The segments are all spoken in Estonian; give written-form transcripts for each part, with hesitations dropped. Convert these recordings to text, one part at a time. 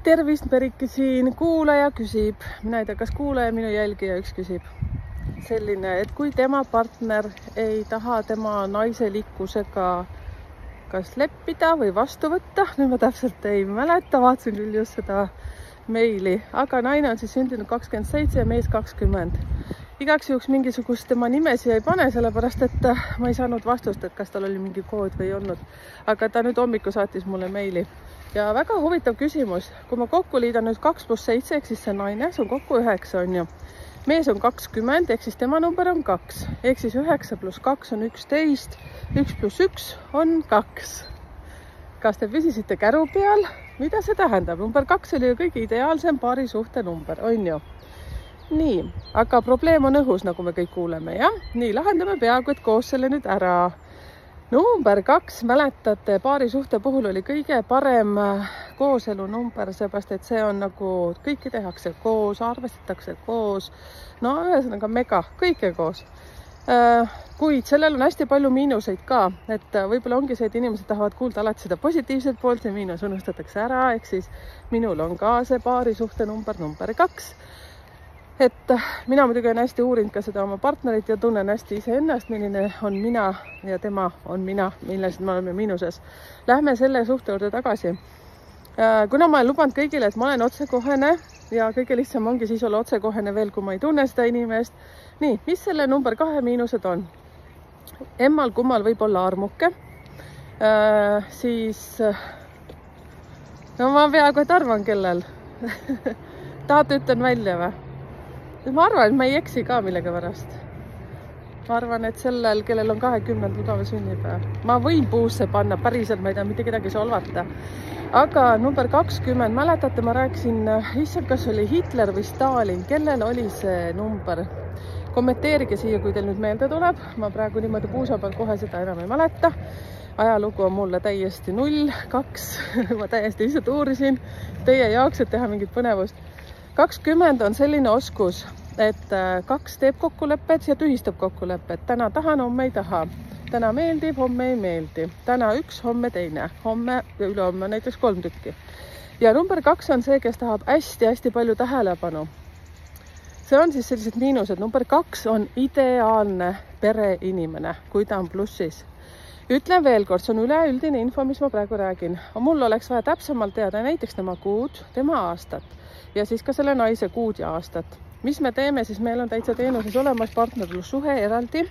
Tervist, Merike siin, kuulaja küsib, mina ei tea, kas kuulaja, minu jälgija üks küsib selline, et kui tema partner ei taha tema naiselikkusega kas leppida või vastu võtta, nüüd ma täpselt ei mäleta, vaatasin küll just seda meili, aga naine on siis sündinud 27 ja mees 20. Igaks juhuks mingisugust tema nime siia ei pane, sellepärast et ma ei saanud vastust, et kas tal oli mingi kood või ei olnud, aga ta nüüd hommikul saatis mulle meili. Ja väga huvitav küsimus, kui ma kokku liidan nüüd 2 + 7, ehk siis see naine, see on kokku 9 on ju. Mees on 20, ehk siis tema number on 2, ehk siis 9 + 2 on 11, 1 + 1 on 2. Kas te püsisite käru peal? Mida see tähendab? Number 2 oli ju kõige ideaalsem paarisuhte number, on ju? Nii, aga probleem on õhus, nagu me kõik kuuleme, jah? Nii, lahendame peaaegu, et koos selle nüüd ära. Number 2, mäletate, paarisuhte puhul oli kõige parem kooselu number, seepärast et see on nagu kõike tehakse koos, arvestatakse koos, no ühesõnaga mega, kõike koos. Kuid sellel on hästi palju miinuseid ka, et võib-olla ongi see, et inimesed tahavad kuulda alati seda positiivset poolt ja miinus unustatakse ära, ehk siis minul on ka see paarisuhte number 2. Et mina muidugi olen hästi uurinud ka seda oma partnerit ja tunnen hästi iseennast, milline on mina ja tema on mina, millised me oleme miinuses. Lähme selle suhte juurde tagasi. Kuna ma olen lubanud kõigile, et ma olen otsekohene ja kõige lihtsam ongi siis olla otsekohene veel, kui ma ei tunne seda inimest. Nii, mis selle number 2 miinused on? Emmal kummal võib olla armuke. Siis, no ma peaaegu et arvan, kellel. Tahate ütlen välja või? Ma arvan, et ma ei eksi ka millega pärast. Ma arvan, et sellel, kellel on 20. mugava sünnipäev. Ma võin puusse panna, päriselt ma ei tea mitte kedagi solvata. Aga number 20, mäletate, ma rääkisin, issand, kas oli Hitler või Stalin, kellel oli see number? Kommenteerige siia, kui teil nüüd meelde tuleb. Ma praegu niimoodi puusa peal kohe seda enam ei mäleta. Ajalugu on mulle täiesti 0, 2. Ma täiesti lihtsalt uurisin teie jaoks, et teha mingit põnevust. 20 on selline oskus, et 2 teeb kokkulepped ja tühistab kokkulepped. Täna tahan, homme ei taha. Täna meeldib, homme ei meeldi. Täna 1, homme teine. Homme ja ülehomme näiteks 3 tükki. Ja number 2 on see, kes tahab hästi-hästi palju tähelepanu. See on siis sellised miinused. Number 2 on ideaalne pereinimene, kui ta on plussis. Ütlen veel kord, see on üleüldine info, mis ma praegu räägin. Mul oleks vaja täpsemalt teada näiteks tema kuud, tema aastat. Ja siis ka selle naise kuud ja aastat. Mis me teeme, siis meil on täitsa teenuses olemas partnerlussuhe eraldi.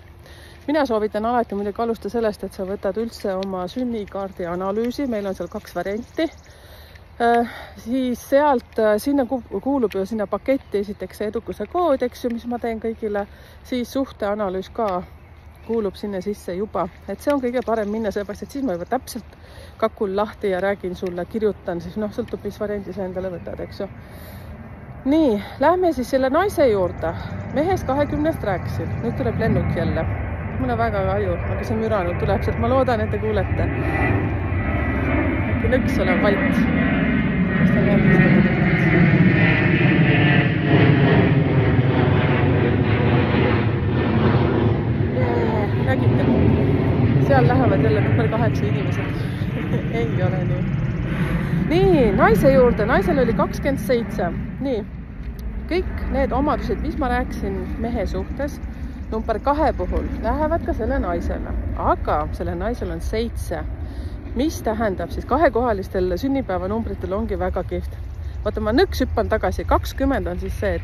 Mina soovitan alati muidugi alustada sellest, et sa võtad üldse oma sünnikaardi analüüsi. Meil on seal 2 varianti. Siis sealt, sinna kuulub ju sinna paketti esiteks edukuse kood, eks ju, mis ma teen kõigile. Siis suhteanalüüs ka kuulub sinna sisse juba. Et see on kõige parem minna, seepärast, et siis ma juba täpselt kakul lahti ja räägin sulle, kirjutan, siis noh, sõltub, mis variandi sa endale võtad, eks ju. Nii, lähme siis selle naise juurde. Mehest 20 rääkisin, nüüd tuleb lennuk jälle. Mul on väga kahju, aga see müranud tuleb, sest ma loodan, et te kuulete. Äkki nõks olen vait. Kas ta näeb? Nägite? Seal lähevad jälle number 8 inimesed. Ei ole nii. Nii, naise juurde. Naisel oli 27. Nii, kõik need omadused, mis ma rääkisin mehe suhtes, number 2 puhul lähevad ka selle naisele. Aga selle naisel on 7. Mis tähendab siis 2-kohalistel sünnipäevanumbritel ongi väga kihvt. Vaata, ma nõks hüppan tagasi. 20 on siis see, et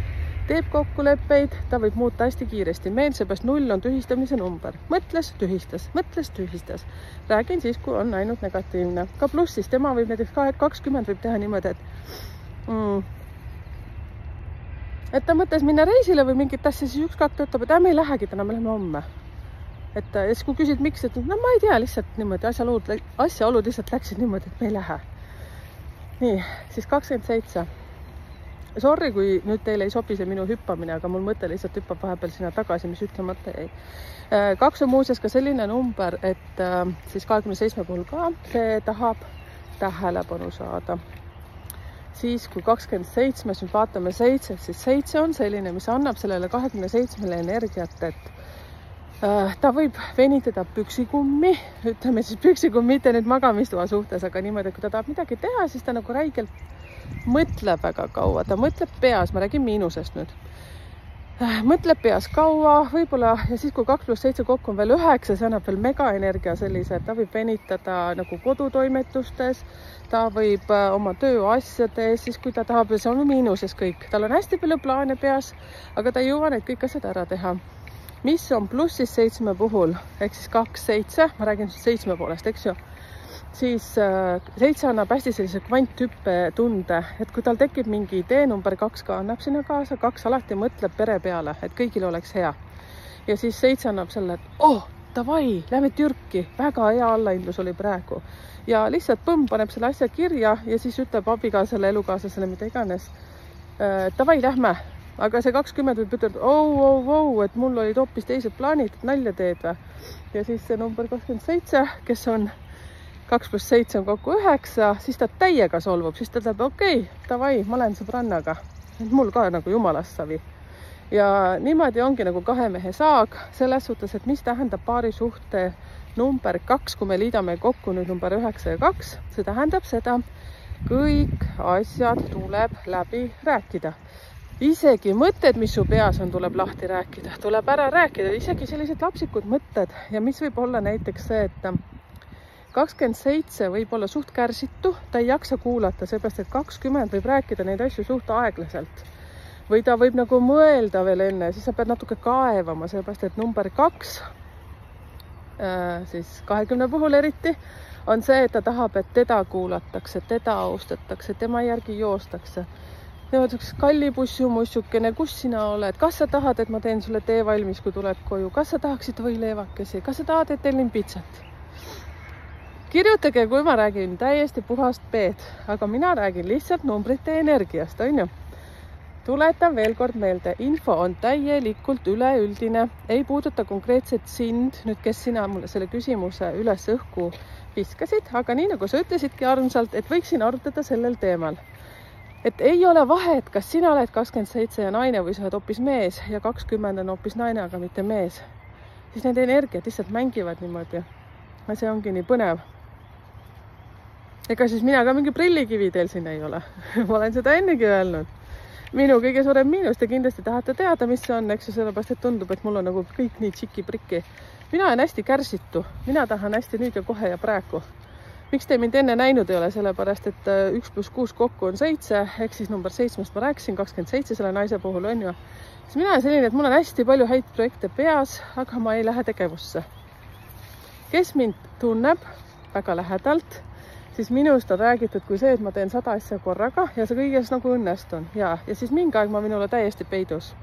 teeb kokkuleppeid, ta võib muuta hästi kiiresti. Meil seepärast 0 on tühistamise number. Mõtles, tühistas. Räägin siis, kui on ainult negatiivne. Ka plussis, tema võib näiteks 20 võib teha niimoodi, et ta mõtles minna reisile või mingit asja, siis 1-2 töötab, et me ei lähegi täna, me läheme homme. Et siis kui küsid, miks, et no ma ei tea, lihtsalt niimoodi, asjaolud lihtsalt läksid niimoodi, et me ei lähe. Nii, siis 27. Sorry, kui nüüd teile ei sobi see minu hüppamine, aga mul mõte lihtsalt hüppab vahepeal sinna tagasi, mis ütlemata jäi. 2 on muuseas ka selline number, et siis 27 puhul ka see tahab tähelepanu saada. Siis kui 27, nüüd vaatame 7, siis 7 on selline, mis annab sellele 27 energiat, et ta võib venitada püksikummi, ütleme siis püksikummi, mitte nüüd magamistoa suhtes, aga niimoodi, et kui ta tahab midagi teha, siis ta nagu räigelt mõtleb väga kaua, ta mõtleb peas, ma räägin miinusest nüüd. Mõtleb peas kaua, võib-olla, ja siis kui 2 + 7 kokku on veel 9, see annab veel megaenergia sellise, et ta võib venitada nagu kodutoimetustes, ta võib oma tööasjades, siis kui ta tahab, see on miinuses kõik. Tal on hästi palju plaane peas, aga ta ei jõua neid kõik asjad ära teha. Mis on plussis 7 puhul, ehk siis 2, 7, ma räägin 7 poolest, eks ju, siis 7 annab hästi sellise kvanthüppe tunde, et kui tal tekib mingi idee, number 2 ka annab sinna kaasa, 2 alati mõtleb pere peale, et kõigil oleks hea. Ja siis 7 annab selle, et davai, lähme Türki, väga hea allahindlus oli praegu. Ja lihtsalt põmm paneb selle asja kirja ja siis ütleb abikaasale, elukaaslasele, mida iganes, davai, lähme. Aga see 20 võib ütelda, et mul olid hoopis teised plaanid, nalja teed või. Ja siis see number 27, kes on 2 + 7 on kokku 9, siis ta täiega solvub, siis ta ütleb, okei, davai, ma olen sõbrannaga. Mul ka nagu jumalast savi. Ja niimoodi ongi nagu 2 mehe saag, selles suhtes, et mis tähendab paari suhte number 2, kui me liidame kokku nüüd number 9 ja 2, see tähendab seda, kõik asjad tuleb läbi rääkida. Isegi mõtted, mis su peas on, tuleb lahti rääkida, tuleb ära rääkida, isegi sellised lapsikud mõtted ja mis võib olla näiteks see, et 27 võib olla suht kärsitu, ta ei jaksa kuulata, seepärast et 20 võib rääkida neid asju suht aeglaselt. Või ta võib nagu mõelda veel enne, siis sa pead natuke kaevama, seepärast et number 2, siis 20 puhul eriti, on see, et ta tahab, et teda kuulatakse, teda austatakse, tema järgi joostakse. Kallibussiumussukene, kus sina oled? Kas sa tahad, et ma teen sulle tee valmis, kui tuled koju? Kas sa tahaksid võileevakesi? Kas sa tahad, et tellin pitsat? Kirjutage, kui ma räägin täiesti puhast B-d, aga mina räägin lihtsalt numbrite energiast, on ju? Tuletan veel kord meelde, info on täielikult üleüldine, ei puuduta konkreetselt sind, nüüd kes sina mulle selle küsimuse üles õhku viskasid, aga nii nagu sa ütlesidki armsalt, et võiksin arutada sellel teemal. Et ei ole vahet, kas sina oled 27 ja naine või sa oled hoopis mees ja 20 on hoopis naine, aga mitte mees. Siis need energiat lihtsalt mängivad niimoodi. Ja see ongi nii põnev. Ega siis mina ka mingi prillikivi teil siin ei ole. Ma olen seda ennegi öelnud. Minu kõige suurem miinus, te kindlasti tahate teada, mis see on, eks ju, sellepärast, et tundub, et mul on nagu kõik nii tšiki-prikki. Mina olen hästi kärsitu. Mina tahan hästi nüüd ja kohe ja praegu. Miks te mind enne näinud ei ole? Sellepärast, et 1 + 6 kokku on 7, ehk siis number 7 ma rääkisin, 27 selle naise puhul on ju. Siis mina olen selline, et mul on hästi palju häid projekte peas, aga ma ei lähe tegevusse. Kes mind tunneb väga lähedalt, siis minust on räägitud kui see, et ma teen 100 asja korraga ja see kõiges nagu õnnestun. Ja siis mingi aeg ma minule täiesti peidus.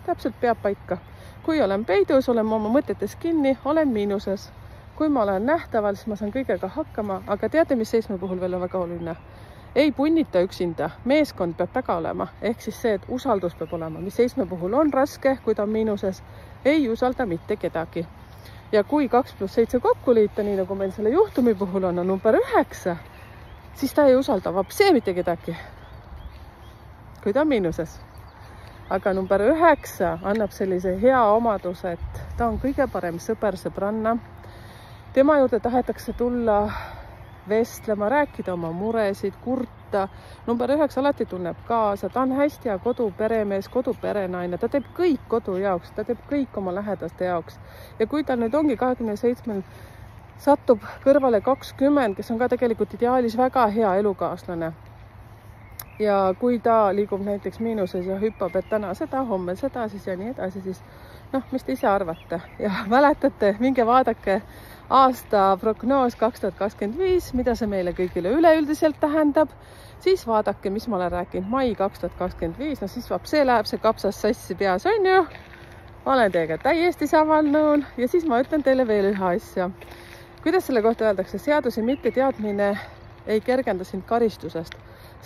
Täpselt peab paika. Kui olen peidus, olen oma mõtetes kinni, olen miinuses. Kui ma olen nähtaval, siis ma saan kõigega hakkama, aga teate, mis 7 puhul veel on väga oluline? Ei punnita üksinda, meeskond peab taga olema, ehk siis see, et usaldus peab olema, mis 7 puhul on raske, kui ta on miinuses, ei usalda mitte kedagi. Ja kui 2 + 7 kokku liita, nii nagu meil selle juhtumi puhul on number 9, siis ta ei usalda vapsee mitte kedagi, kui ta on miinuses. Aga number 9 annab sellise hea omaduse, et ta on kõige parem sõber, sõbranna. Tema juurde tahetakse tulla vestlema, rääkida oma muresid, kurta. Number 9 alati tunneb kaasa, ta on hästi hea koduperemees, koduperenaine, ta teeb kõik kodu jaoks, ta teeb kõik oma lähedaste jaoks. Ja kui ta nüüd ongi 27 satub kõrvale 20, kes on ka tegelikult ideaalis väga hea elukaaslane. Ja kui ta liigub näiteks miinuses ja hüppab, et täna seda, homme seda, siis ja nii edasi, siis mis te ise arvate? Ja mäletate, minge vaadake aasta prognoos 2025, mida see meile kõigile üleüldiselt tähendab, siis vaadake, mis ma olen rääkinud mai 2025, siis see läheb see kapsas sassi peas, on ju? Ma olen teiega täiesti samal nõul ja siis ma ütlen teile veel ühe asja. Kuidas selle kohta öeldakse? Seaduse mitteteadmine ei kergenda sind karistusest,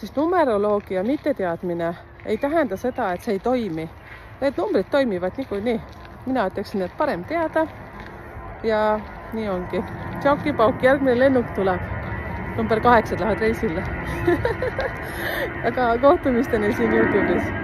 siis numeroloogia mitteteadmine ei tähenda seda, et see ei toimi. Need numbrid toimivad niikuinii. Mina ütleksin, et parem teada ja nii ongi. Tšauki-pauki, järgmine lennuk tuleb. Number 8 lähevad reisile. Aga kohtumisteni siin YouTube'is.